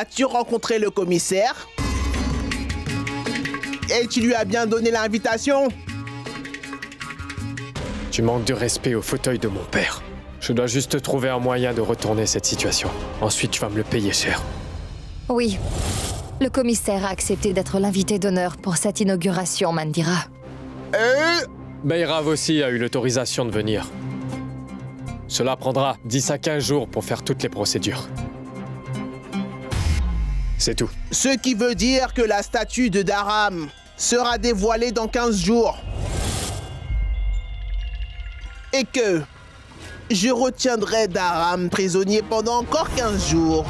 As-tu rencontré le commissaire? Et tu lui as bien donné l'invitation? Tu manques de respect au fauteuil de mon père. Je dois juste trouver un moyen de retourner cette situation. Ensuite, tu vas me le payer cher. Oui. Le commissaire a accepté d'être l'invité d'honneur pour cette inauguration, Mandira. Bayrav aussi a eu l'autorisation de venir. Cela prendra 10 à 15 jours pour faire toutes les procédures. C'est tout. Ce qui veut dire que la statue de Dharam sera dévoilée dans 15 jours. Et que je retiendrai Dharam prisonnier pendant encore 15 jours.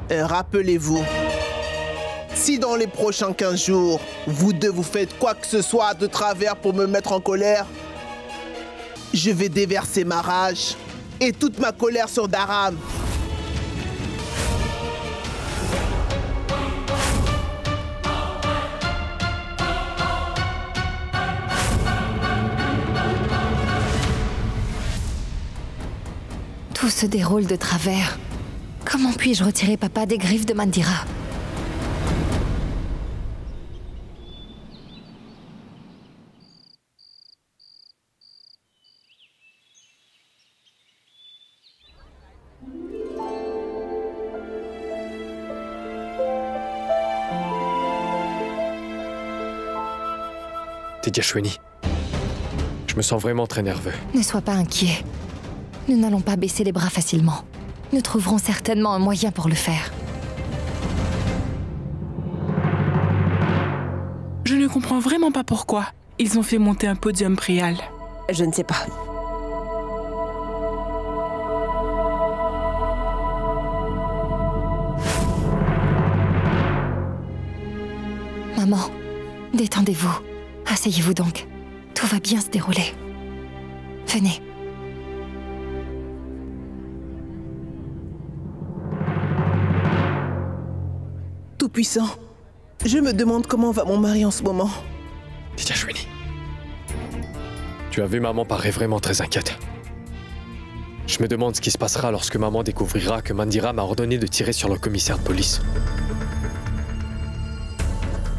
Rappelez-vous, si dans les prochains 15 jours, vous deux vous faites quoi que ce soit de travers pour me mettre en colère, je vais déverser ma rage et toute ma colère sur Dharam. Tout se déroule de travers. Comment puis-je retirer papa des griffes de Mandira? Tejashwini, je me sens vraiment très nerveux. Ne sois pas inquiet. Nous n'allons pas baisser les bras facilement. Nous trouverons certainement un moyen pour le faire. Je ne comprends vraiment pas pourquoi ils ont fait monter un podium Priyal. Je ne sais pas. Maman, détendez-vous. Asseyez-vous donc. Tout va bien se dérouler. Venez. Tout-puissant, je me demande comment va mon mari en ce moment. Tejashwini, tu as vu, maman paraît vraiment très inquiète. Je me demande ce qui se passera lorsque maman découvrira que Mandira m'a ordonné de tirer sur le commissaire de police.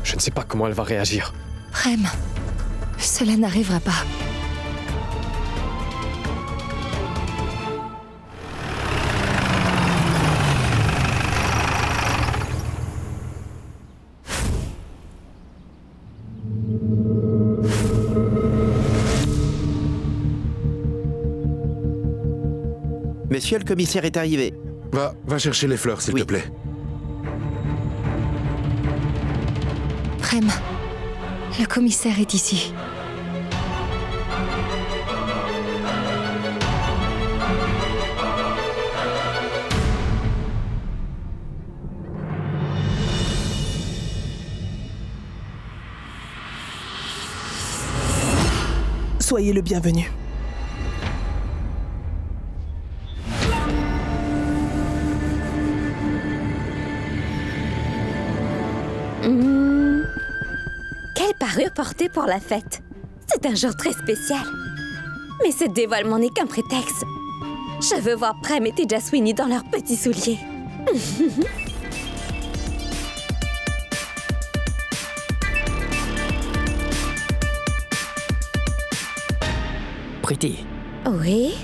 Je ne sais pas comment elle va réagir. Prem, cela n'arrivera pas. Monsieur le commissaire est arrivé. Va chercher les fleurs, s'il te plaît. Prem, le commissaire est ici. Soyez le bienvenu. Quelle parure porter pour la fête? C'est un jour très spécial. Mais ce dévoilement n'est qu'un prétexte. Je veux voir Prem et Tejaswini dans leurs petits souliers. Priti, Oui?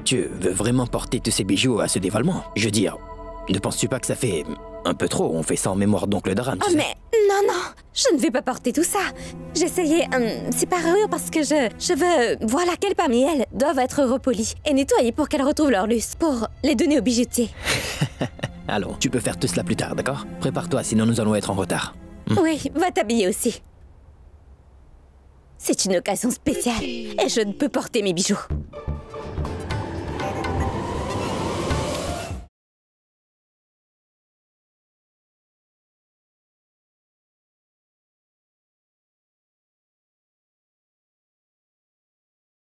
tu veux vraiment porter tous ces bijoux à ce dévoilement? Je veux dire, ne penses-tu pas que ça fait un peu trop? On fait ça en mémoire d'oncle Dharam, tu sais. Mais non, je ne vais pas porter tout ça. J'ai essayé ces parures parce que je veux voir laquelle parmi elles doivent être repolies et nettoyées pour qu'elles retrouvent leur lustre, pour les donner au bijoutier. Allons, tu peux faire tout cela plus tard, d'accord? Prépare-toi, sinon nous allons être en retard. Oui, va t'habiller aussi. C'est une occasion spéciale et je ne peux porter mes bijoux.